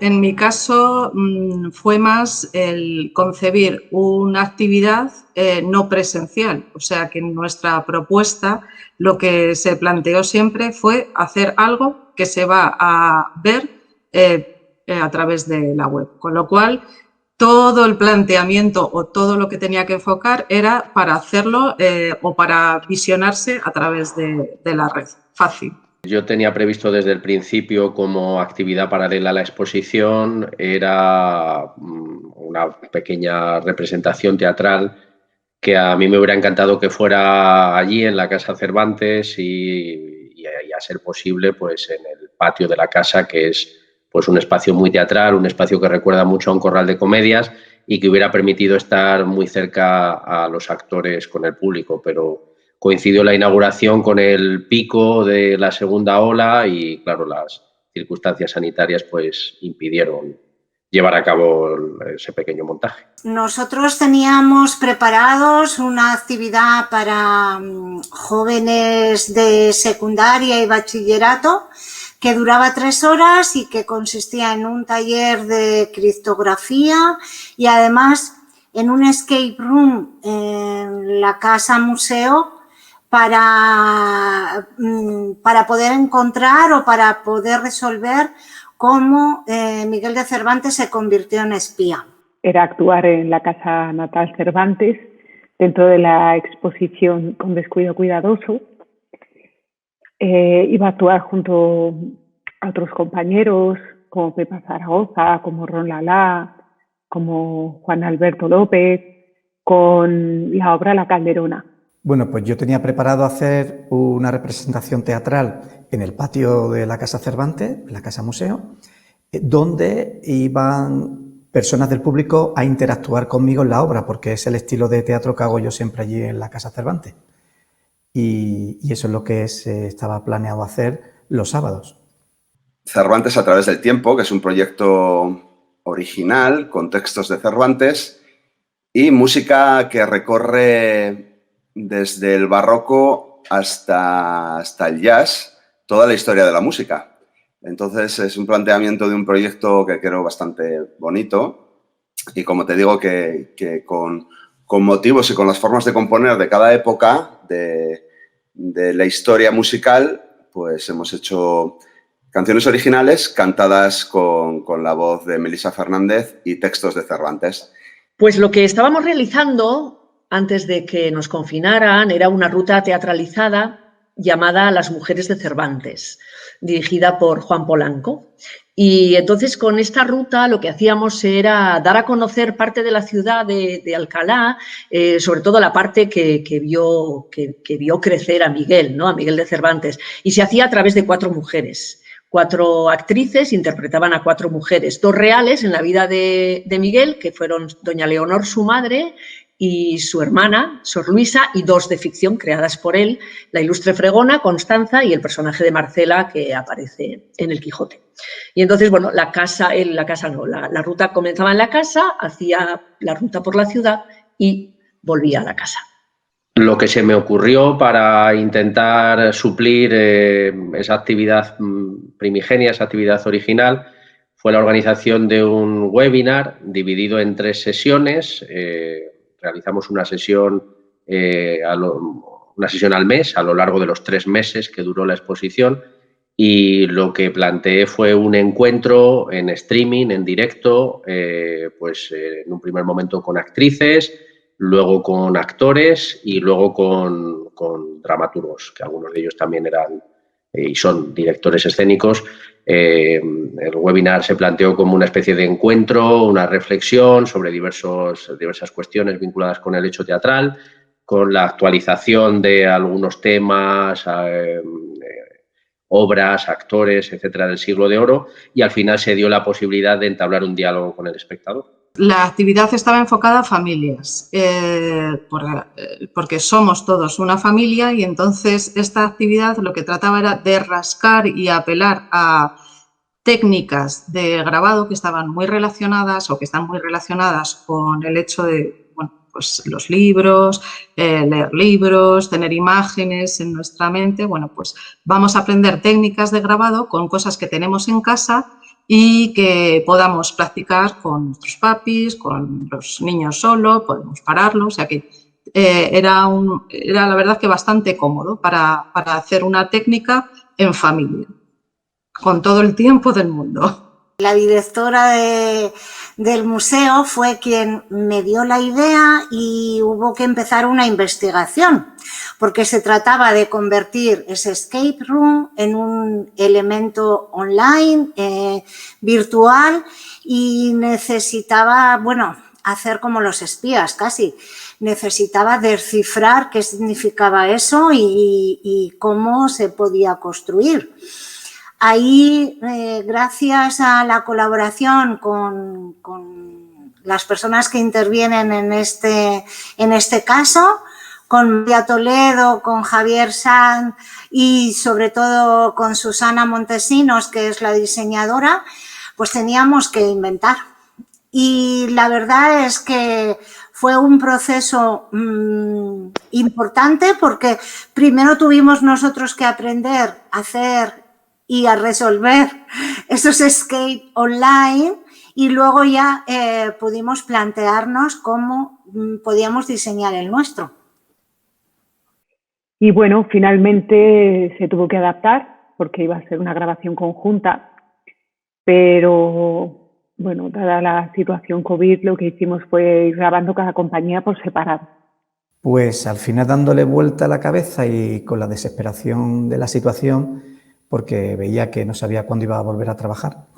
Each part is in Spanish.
En mi caso fue más el concebir una actividad no presencial, o sea que en nuestra propuesta lo que se planteó siempre fue hacer algo que se va a ver a través de la web, con lo cual todo el planteamiento o todo lo que tenía que enfocar era para hacerlo o para visionarse a través de la red, fácil. Yo tenía previsto desde el principio como actividad paralela a la exposición, era una pequeña representación teatral que a mí me hubiera encantado que fuera allí en la Casa Cervantes y a ser posible pues en el patio de la casa, que es pues un espacio muy teatral, un espacio que recuerda mucho a un corral de comedias y que hubiera permitido estar muy cerca a los actores con el público, pero coincidió la inauguración con el pico de la segunda ola y, claro, las circunstancias sanitarias pues impidieron llevar a cabo ese pequeño montaje. Nosotros teníamos preparados una actividad para jóvenes de secundaria y bachillerato que duraba 3 horas y que consistía en un taller de criptografía y además en un escape room en la casa museo para poder encontrar o para poder resolver cómo Miguel de Cervantes se convirtió en espía. Era actuar en la casa natal Cervantes dentro de la exposición Con descuido cuidadoso. Iba a actuar junto a otros compañeros como Pepa Zaragoza, como Ron Lalá, como Juan Alberto López, con la obra La Calderona. Bueno, pues yo tenía preparado hacer una representación teatral en el patio de la Casa Cervantes, la Casa Museo, donde iban personas del público a interactuar conmigo en la obra, porque es el estilo de teatro que hago yo siempre allí en la Casa Cervantes. Y eso es lo que estaba planeado hacer los sábados. Cervantes a través del tiempo, que es un proyecto original con textos de Cervantes y música que recorre desde el barroco hasta el jazz, toda la historia de la música. Entonces es un planteamiento de un proyecto que creo bastante bonito y, como te digo, que con motivos y con las formas de componer de cada época de la historia musical, pues hemos hecho canciones originales cantadas con la voz de Melissa Fernández y textos de Cervantes. Pues lo que estábamos realizando antes de que nos confinaran era una ruta teatralizada llamada Las Mujeres de Cervantes, dirigida por Juan Polanco. Y entonces con esta ruta lo que hacíamos era dar a conocer parte de la ciudad de Alcalá, sobre todo la parte que vio crecer a Miguel, ¿no? A Miguel de Cervantes, y se hacía a través de 4 mujeres. 4 actrices interpretaban a 4 mujeres, 2 reales en la vida de Miguel, que fueron doña Leonor, su madre, y su hermana, Sor Luisa, y 2 de ficción creadas por él, la ilustre fregona, Constanza, y el personaje de Marcela, que aparece en El Quijote. Y entonces, bueno, la ruta comenzaba en la casa, hacía la ruta por la ciudad y volvía a la casa. Lo que se me ocurrió para intentar suplir esa actividad primigenia, esa actividad original, fue la organización de un webinar dividido en 3 sesiones. Realizamos una sesión al mes, a lo largo de los 3 meses que duró la exposición, y lo que planteé fue un encuentro en streaming, en directo, pues en un primer momento con actrices, luego con actores y luego con dramaturgos, que algunos de ellos también eran y son directores escénicos. El webinar se planteó como una especie de encuentro, una reflexión sobre diversas cuestiones vinculadas con el hecho teatral, con la actualización de algunos temas, obras, actores, etcétera, del Siglo de Oro, y al final se dio la posibilidad de entablar un diálogo con el espectador. La actividad estaba enfocada a familias, porque somos todos una familia, y entonces esta actividad lo que trataba era de rascar y apelar a técnicas de grabado que estaban muy relacionadas o que están muy relacionadas con el hecho de, bueno, pues los libros, leer libros, tener imágenes en nuestra mente. Bueno, pues vamos a aprender técnicas de grabado con cosas que tenemos en casa, y que podamos practicar con nuestros papis, con los niños solo, podemos pararlo, o sea que era la verdad que bastante cómodo para hacer una técnica en familia, con todo el tiempo del mundo. La directora del museo fue quien me dio la idea y hubo que empezar una investigación, porque se trataba de convertir ese escape room en un elemento online, virtual, y necesitaba, bueno, hacer como los espías casi. Necesitaba descifrar qué significaba eso y cómo se podía construir. Ahí, gracias a la colaboración con las personas que intervienen en este caso, con María Toledo, con Javier Sanz y sobre todo con Susana Montesinos, que es la diseñadora, pues teníamos que inventar. Y la verdad es que fue un proceso importante porque primero tuvimos nosotros que aprender a hacer y a resolver esos escape online y luego ya pudimos plantearnos cómo podíamos diseñar el nuestro. Y bueno, finalmente se tuvo que adaptar porque iba a ser una grabación conjunta, pero bueno, dada la situación COVID, lo que hicimos fue ir grabando cada compañía por separado. Pues al final, dándole vuelta a la cabeza y con la desesperación de la situación, porque veía que no sabía cuándo iba a volver a trabajar,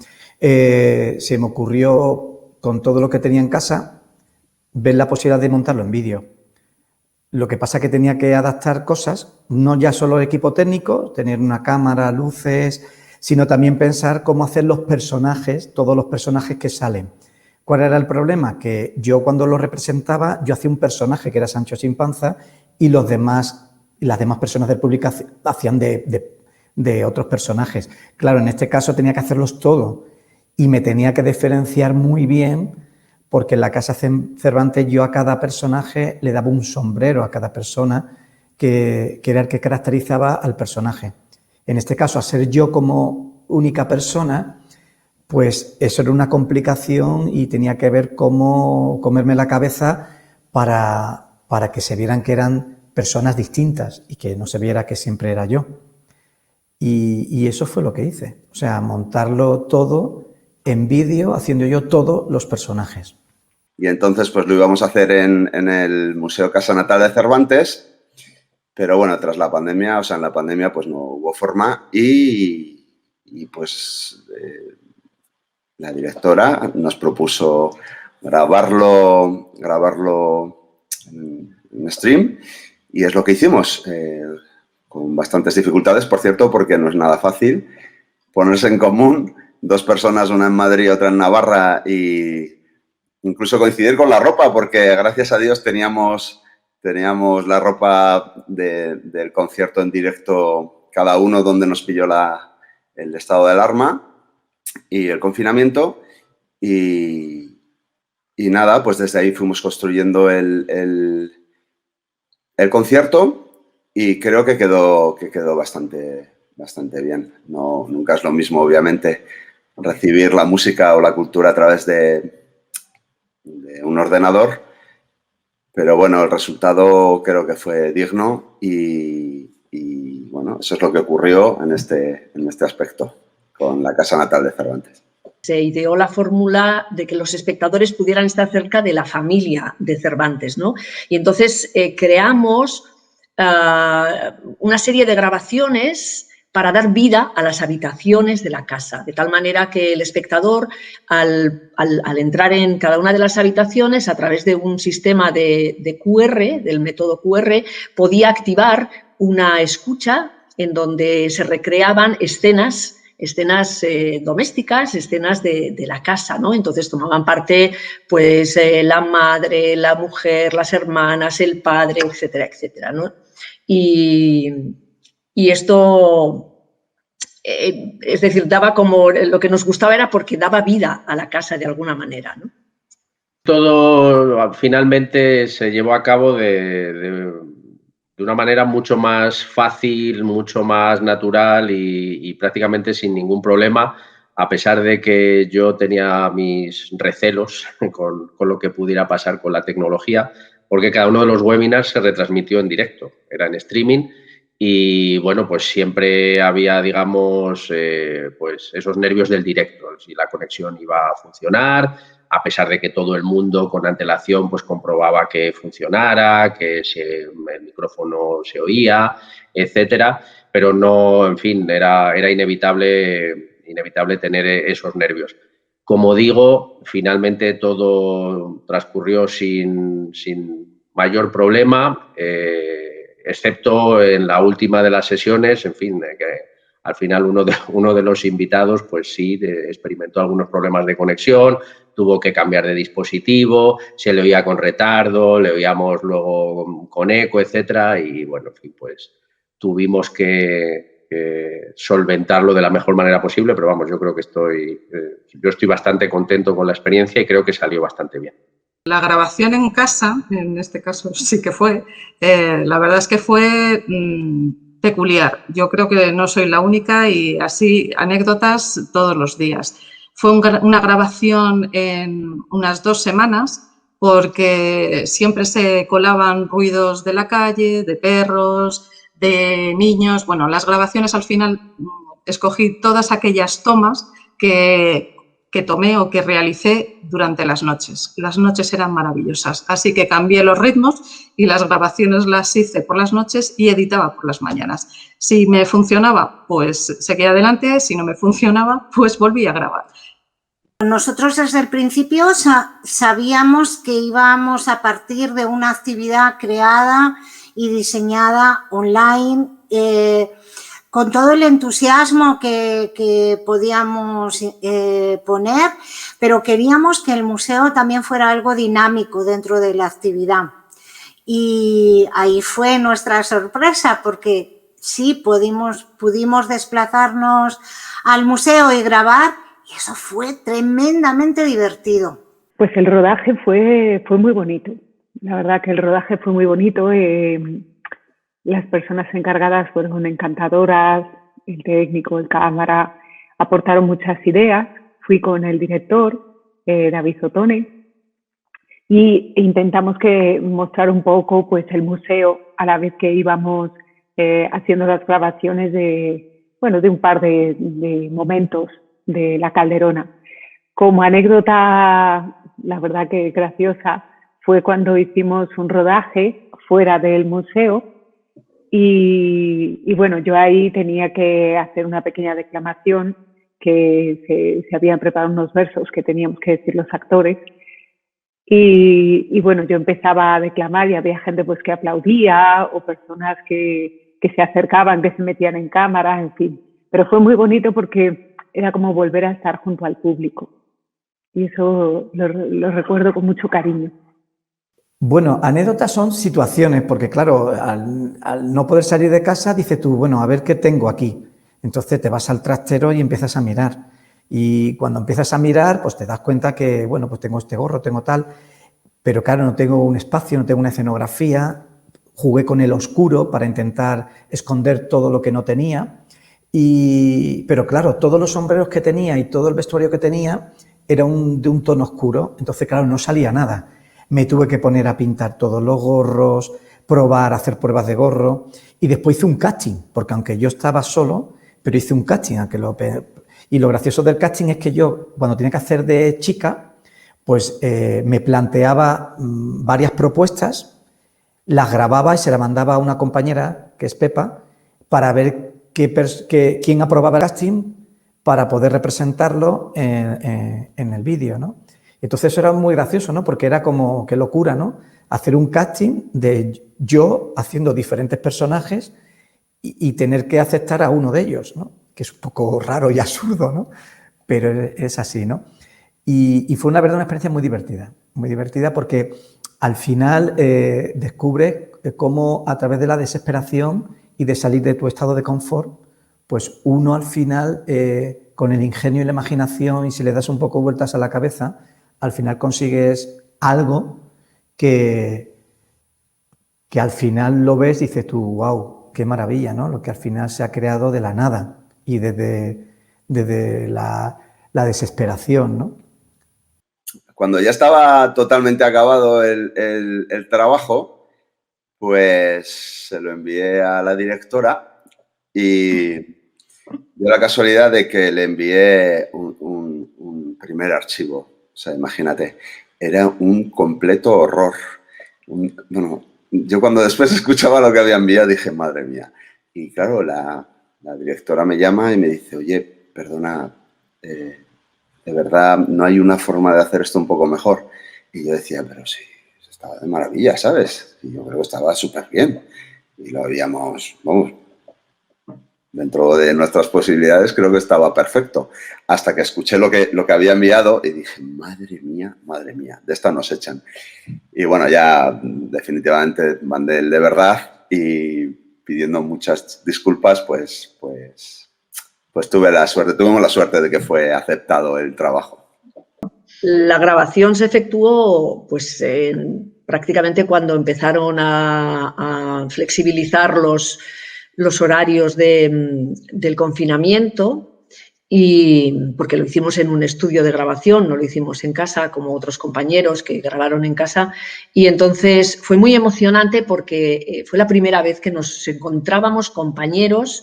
se me ocurrió, con todo lo que tenía en casa, ver la posibilidad de montarlo en vídeo. Lo que pasa es que tenía que adaptar cosas, no ya solo el equipo técnico, tener una cámara, luces, sino también pensar cómo hacer los personajes, todos los personajes que salen. ¿Cuál era el problema? Que yo cuando lo representaba, yo hacía un personaje que era Sancho sin panza y las demás personas del público hacían de otros personajes. Claro, en este caso tenía que hacerlos todo y me tenía que diferenciar muy bien porque en la Casa Cervantes yo a cada personaje le daba un sombrero a cada persona que era el que caracterizaba al personaje. En este caso, al ser yo como única persona, pues eso era una complicación y tenía que ver cómo comerme la cabeza para que se vieran que eran personas distintas y que no se viera que siempre era yo. Y eso fue lo que hice, o sea, montarlo todo en vídeo, haciendo yo todos los personajes. Y entonces pues lo íbamos a hacer en el Museo Casa Natal de Cervantes, pero bueno, tras la pandemia, en la pandemia pues no hubo forma y pues la directora nos propuso grabarlo en stream y es lo que hicimos, con bastantes dificultades, por cierto, porque no es nada fácil ponerse en común, dos personas, una en Madrid y otra en Navarra, y incluso coincidir con la ropa, porque gracias a Dios teníamos la ropa del concierto en directo, cada uno donde nos pilló el estado de alarma y el confinamiento. Y nada, pues desde ahí fuimos construyendo el concierto y creo que quedó bastante bien. Nunca es lo mismo, obviamente, recibir la música o la cultura a través de un ordenador, pero bueno, el resultado creo que fue digno y bueno, eso es lo que ocurrió en este aspecto con la Casa Natal de Cervantes. Se ideó la fórmula de que los espectadores pudieran estar cerca de la familia de Cervantes, ¿no? Y entonces creamos una serie de grabaciones para dar vida a las habitaciones de la casa, de tal manera que el espectador, al entrar en cada una de las habitaciones, a través de un sistema de QR, del método QR, podía activar una escucha en donde se recreaban escenas domésticas, escenas de la casa, ¿no? Entonces tomaban parte pues la madre, la mujer, las hermanas, el padre, etcétera, etcétera, ¿no? Y esto, es decir, daba como, lo que nos gustaba era porque daba vida a la casa de alguna manera, ¿no? Todo finalmente se llevó a cabo de una manera mucho más fácil, mucho más natural y prácticamente sin ningún problema, a pesar de que yo tenía mis recelos con lo que pudiera pasar con la tecnología, porque cada uno de los webinars se retransmitió en directo, era en streaming y bueno, pues siempre había, digamos, pues esos nervios del directo, si la conexión iba a funcionar, a pesar de que todo el mundo con antelación pues comprobaba que funcionara, que el micrófono se oía, etcétera, pero no, en fin, era inevitable tener esos nervios. Como digo, finalmente todo transcurrió sin mayor problema, excepto en la última de las sesiones, en fin, que al final uno de los invitados pues sí experimentó algunos problemas de conexión, tuvo que cambiar de dispositivo, se le oía con retardo, le oíamos luego con eco, etcétera, y bueno, en fin, pues tuvimos que solventarlo de la mejor manera posible, pero vamos, yo creo que yo estoy bastante contento con la experiencia y creo que salió bastante bien. La grabación en casa, en este caso sí que fue, la verdad es que fue peculiar. Yo creo que no soy la única y así anécdotas todos los días. Fue una grabación en unas 2 semanas porque siempre se colaban ruidos de la calle, de perros, de niños. Bueno, las grabaciones al final escogí todas aquellas tomas que tomé o que realicé durante las noches. Las noches eran maravillosas, así que cambié los ritmos y las grabaciones las hice por las noches y editaba por las mañanas. Si me funcionaba, pues seguía adelante, si no me funcionaba, pues volví a grabar. Nosotros desde el principio sabíamos que íbamos a partir de una actividad creada y diseñada online, con todo el entusiasmo que podíamos poner, pero queríamos que el museo también fuera algo dinámico dentro de la actividad. Y ahí fue nuestra sorpresa, porque sí pudimos desplazarnos al museo y grabar, y eso fue tremendamente divertido. Pues el rodaje fue muy bonito. La verdad que el rodaje fue muy bonito. Las personas encargadas fueron encantadoras, el técnico, el cámara, aportaron muchas ideas. Fui con el director, David Ottone, y intentamos mostrar un poco pues, el museo a la vez que íbamos haciendo las grabaciones de un par de momentos de la Calderona. Como anécdota, la verdad que graciosa, fue cuando hicimos un rodaje fuera del museo y bueno, yo ahí tenía que hacer una pequeña declamación, que se habían preparado unos versos que teníamos que decir los actores y bueno, yo empezaba a declamar y había gente pues que aplaudía o personas que se acercaban, que se metían en cámara, en fin. Pero fue muy bonito porque era como volver a estar junto al público y eso lo recuerdo con mucho cariño. Bueno, anécdotas son situaciones, porque claro, al no poder salir de casa, dices tú, bueno, a ver qué tengo aquí. Entonces te vas al trastero y empiezas a mirar. Y cuando empiezas a mirar, pues te das cuenta que, bueno, pues tengo este gorro, tengo tal, pero claro, no tengo un espacio, no tengo una escenografía. Jugué con el oscuro para intentar esconder todo lo que no tenía. Pero claro, todos los sombreros que tenía y todo el vestuario que tenía era de un tono oscuro. Entonces, claro, no salía nada. Me tuve que poner a pintar todos los gorros, probar, hacer pruebas de gorro y después hice un casting, porque aunque yo estaba solo, pero hice un casting. Y lo gracioso del casting es que yo, cuando tenía que hacer de chica, pues me planteaba varias propuestas, las grababa y se las mandaba a una compañera, que es Pepa, para ver quién aprobaba el casting para poder representarlo en el vídeo, ¿no? Entonces eso era muy gracioso, ¿no? Porque era como, qué locura, ¿no? Hacer un casting de yo haciendo diferentes personajes y tener que aceptar a uno de ellos, ¿no? Que es un poco raro y absurdo, ¿no? Pero es así, ¿no? Y fue una experiencia muy divertida porque al final descubres cómo a través de la desesperación y de salir de tu estado de confort, pues uno al final, con el ingenio y la imaginación y si le das un poco vueltas a la cabeza, al final consigues algo que al final lo ves y dices tú, wow, qué maravilla, ¿no? Lo que al final se ha creado de la nada y desde la desesperación, ¿no? Cuando ya estaba totalmente acabado el trabajo, pues se lo envié a la directora y dio la casualidad de que le envié un primer archivo. O sea, imagínate, era un completo horror. Bueno, yo cuando después escuchaba lo que había enviado dije, madre mía. Y claro, la directora me llama y me dice, oye, perdona, de verdad no hay una forma de hacer esto un poco mejor. Y yo decía, pero sí, estaba de maravilla, ¿sabes? Y yo creo que estaba súper bien. Y lo habíamos, vamos, dentro de nuestras posibilidades creo que estaba perfecto. Hasta que escuché lo que había enviado y dije, madre mía, de esta nos echan. Y bueno, ya definitivamente mandé el de verdad y pidiendo muchas disculpas, pues tuvimos la suerte de que fue aceptado el trabajo. La grabación se efectuó pues, prácticamente cuando empezaron a flexibilizar los horarios del confinamiento, y porque lo hicimos en un estudio de grabación, no lo hicimos en casa como otros compañeros que grabaron en casa, y entonces fue muy emocionante porque fue la primera vez que nos encontrábamos compañeros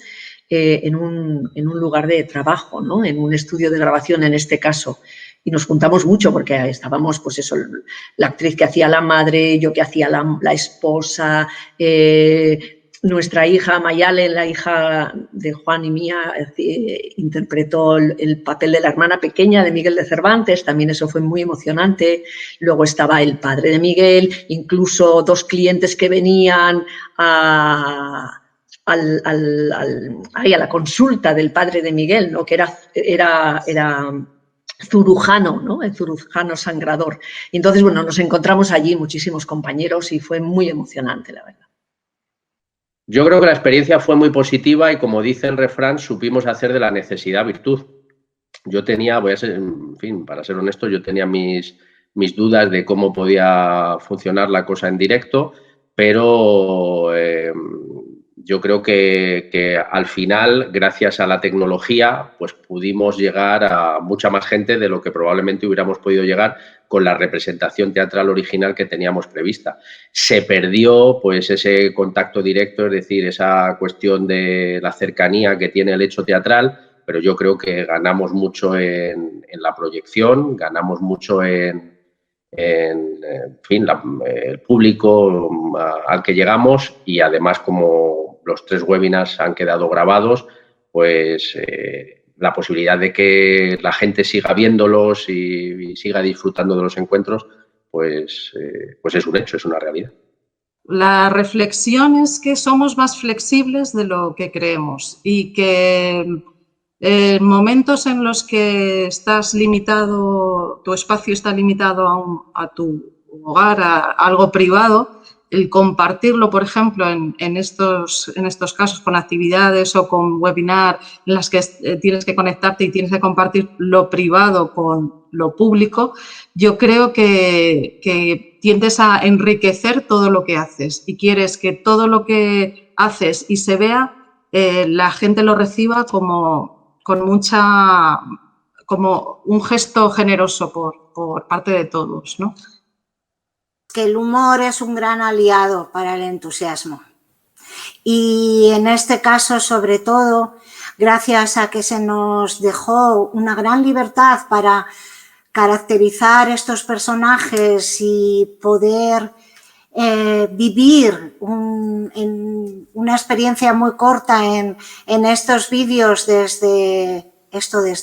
en un lugar de trabajo, ¿no? En un estudio de grabación en este caso. Y nos juntamos mucho porque estábamos, pues eso, la actriz que hacía la madre, yo que hacía la esposa, nuestra hija Mayalen, la hija de Juan y mía, interpretó el papel de la hermana pequeña de Miguel de Cervantes, también eso fue muy emocionante. Luego estaba el padre de Miguel, incluso dos clientes que venían a la consulta del padre de Miguel, ¿no? Que era cirujano, ¿no? El cirujano sangrador. Y entonces, bueno, nos encontramos allí muchísimos compañeros y fue muy emocionante, la verdad. Yo creo que la experiencia fue muy positiva y, como dice el refrán, supimos hacer de la necesidad virtud. Yo tenía, en fin, para ser honesto, yo tenía mis dudas de cómo podía funcionar la cosa en directo, pero yo creo que al final, gracias a la tecnología, pues pudimos llegar a mucha más gente de lo que probablemente hubiéramos podido llegar con la representación teatral original que teníamos prevista. Se perdió pues ese contacto directo, es decir, esa cuestión de la cercanía que tiene el hecho teatral, pero yo creo que ganamos mucho en la proyección, ganamos mucho en fin, el público al que llegamos, y además, como los 3 webinars han quedado grabados, pues la posibilidad de que la gente siga viéndolos y siga disfrutando de los encuentros, pues es un hecho, es una realidad. La reflexión es que somos más flexibles de lo que creemos y que momentos en los que estás limitado, tu espacio está limitado a tu hogar, a algo privado, el compartirlo, por ejemplo, en estos casos con actividades o con webinar en las que tienes que conectarte y tienes que compartir lo privado con lo público, yo creo que tiendes a enriquecer todo lo que haces y quieres que todo lo que haces y se vea, la gente lo reciba como un gesto generoso por parte de todos, ¿no? Que el humor es un gran aliado para el entusiasmo. Y en este caso, sobre todo, gracias a que se nos dejó una gran libertad para caracterizar estos personajes y poder vivir una experiencia muy corta en estos vídeos desde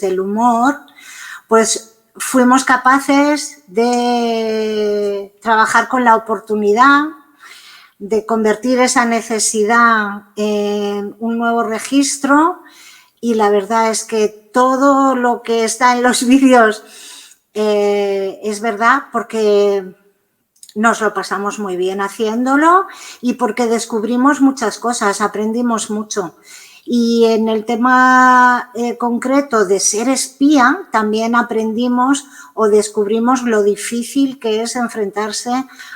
el humor, pues fuimos capaces de trabajar con la oportunidad de convertir esa necesidad en un nuevo registro, y la verdad es que todo lo que está en los vídeos es verdad, porque nos lo pasamos muy bien haciéndolo y porque descubrimos muchas cosas, aprendimos mucho. Y en el tema concreto de ser espía, también aprendimos o descubrimos lo difícil que es enfrentarse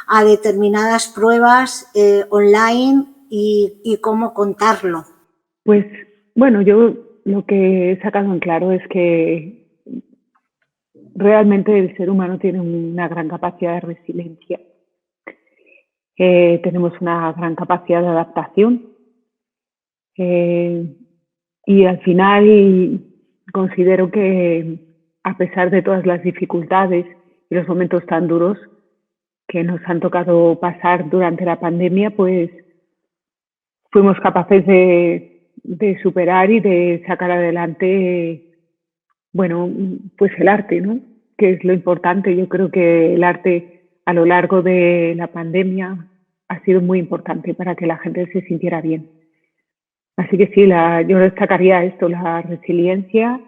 a determinadas pruebas online y cómo contarlo. Pues bueno, yo lo que he sacado en claro es que realmente el ser humano tiene una gran capacidad de resiliencia. Tenemos una gran capacidad de adaptación. Y al final considero que, a pesar de todas las dificultades y los momentos tan duros que nos han tocado pasar durante la pandemia, pues fuimos capaces de superar y de sacar adelante, bueno, pues el arte, ¿no? Que es lo importante. Yo creo que el arte a lo largo de la pandemia ha sido muy importante para que la gente se sintiera bien. Así que sí, yo destacaría esto, la resiliencia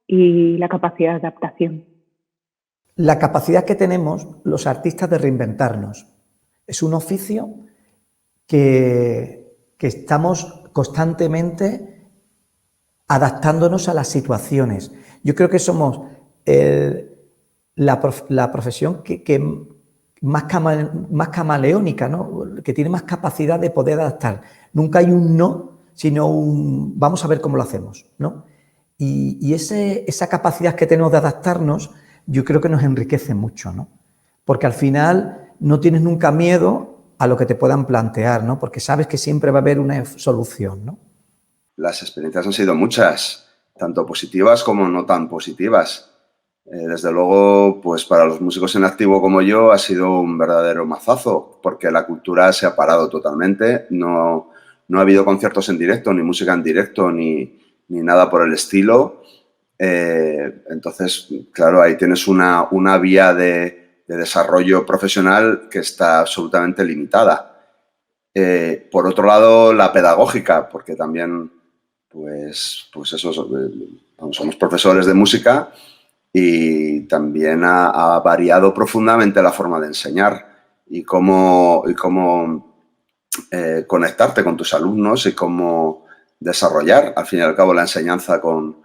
y la capacidad de adaptación. La capacidad que tenemos los artistas de reinventarnos. Es un oficio que estamos constantemente adaptándonos a las situaciones. Yo creo que somos la profesión que más camaleónica, ¿no? Que tiene más capacidad de poder adaptar. Nunca hay un no, sino un vamos a ver cómo lo hacemos, ¿no? Y esa capacidad que tenemos de adaptarnos, yo creo que nos enriquece mucho, ¿no? Porque al final no tienes nunca miedo a lo que te puedan plantear, ¿no? Porque sabes que siempre va a haber una solución, ¿no? Las experiencias han sido muchas, tanto positivas como no tan positivas. Desde luego, pues para los músicos en activo como yo ha sido un verdadero mazazo, porque la cultura se ha parado totalmente, no ha habido conciertos en directo, ni música en directo, ni nada por el estilo. Entonces, claro, ahí tienes una vía de desarrollo profesional que está absolutamente limitada. Por otro lado, la pedagógica, porque también, pues eso, somos profesores de música y también ha variado profundamente la forma de enseñar y cómo conectarte con tus alumnos y cómo desarrollar, al fin y al cabo, la enseñanza con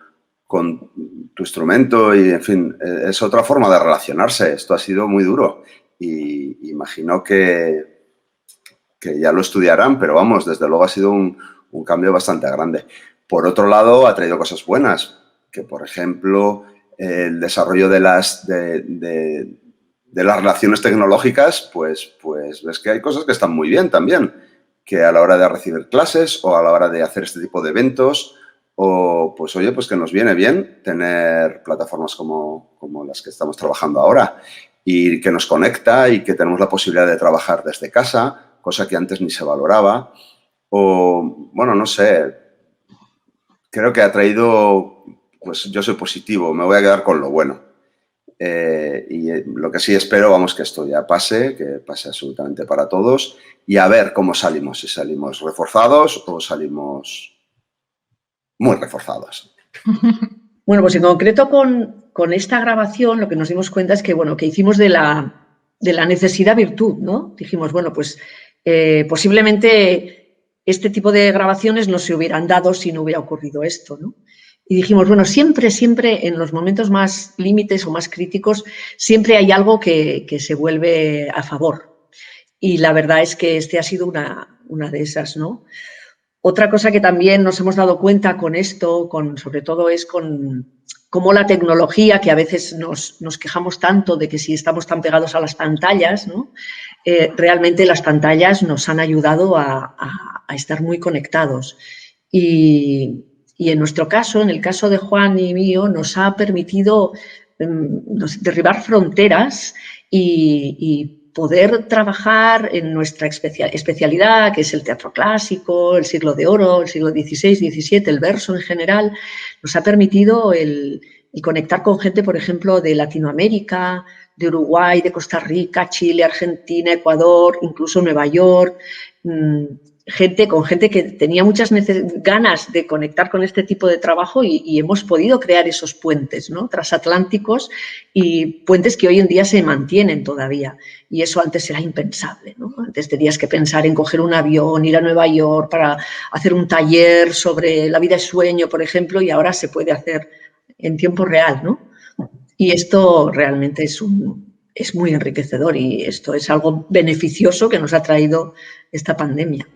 tu instrumento y, en fin, es otra forma de relacionarse. Esto ha sido muy duro y imagino que ya lo estudiarán, pero vamos, desde luego ha sido un cambio bastante grande. Por otro lado, ha traído cosas buenas, que por ejemplo, el desarrollo de las relaciones tecnológicas, pues ves que hay cosas que están muy bien también, que a la hora de recibir clases o a la hora de hacer este tipo de eventos, o pues oye, pues que nos viene bien tener plataformas como las que estamos trabajando ahora y que nos conecta y que tenemos la posibilidad de trabajar desde casa, cosa que antes ni se valoraba. O, bueno, no sé, creo que ha traído, pues yo soy positivo, me voy a quedar con lo bueno. Y lo que sí espero, vamos, que esto ya pase, que pase absolutamente para todos y a ver cómo salimos, si salimos reforzados o salimos muy reforzados. Bueno, pues en concreto con esta grabación lo que nos dimos cuenta es que, bueno, que hicimos de la necesidad virtud, ¿no? Dijimos, bueno, pues posiblemente este tipo de grabaciones no se hubieran dado si no hubiera ocurrido esto, ¿no? Y dijimos, bueno, siempre en los momentos más límites o más críticos, siempre hay algo que se vuelve a favor. Y la verdad es que este ha sido una de esas, ¿no? Otra cosa que también nos hemos dado cuenta con esto, sobre todo es con cómo la tecnología, que a veces nos quejamos tanto de que si estamos tan pegados a las pantallas, ¿no? Realmente las pantallas nos han ayudado a estar muy conectados. Y en nuestro caso, en el caso de Juan y mío, nos ha permitido derribar fronteras y poder trabajar en nuestra especialidad, que es el teatro clásico, el siglo de oro, el siglo XVI, XVII, el verso en general, nos ha permitido el conectar con gente, por ejemplo, de Latinoamérica, de Uruguay, de Costa Rica, Chile, Argentina, Ecuador, incluso Nueva York, con gente que tenía muchas ganas de conectar con este tipo de trabajo y hemos podido crear esos puentes, ¿no? Transatlánticos y puentes que hoy en día se mantienen todavía. Y eso antes era impensable, ¿no? Antes tenías que pensar en coger un avión, ir a Nueva York para hacer un taller sobre la vida y sueño, por ejemplo, y ahora se puede hacer en tiempo real, ¿no? Y esto realmente es muy enriquecedor y esto es algo beneficioso que nos ha traído esta pandemia.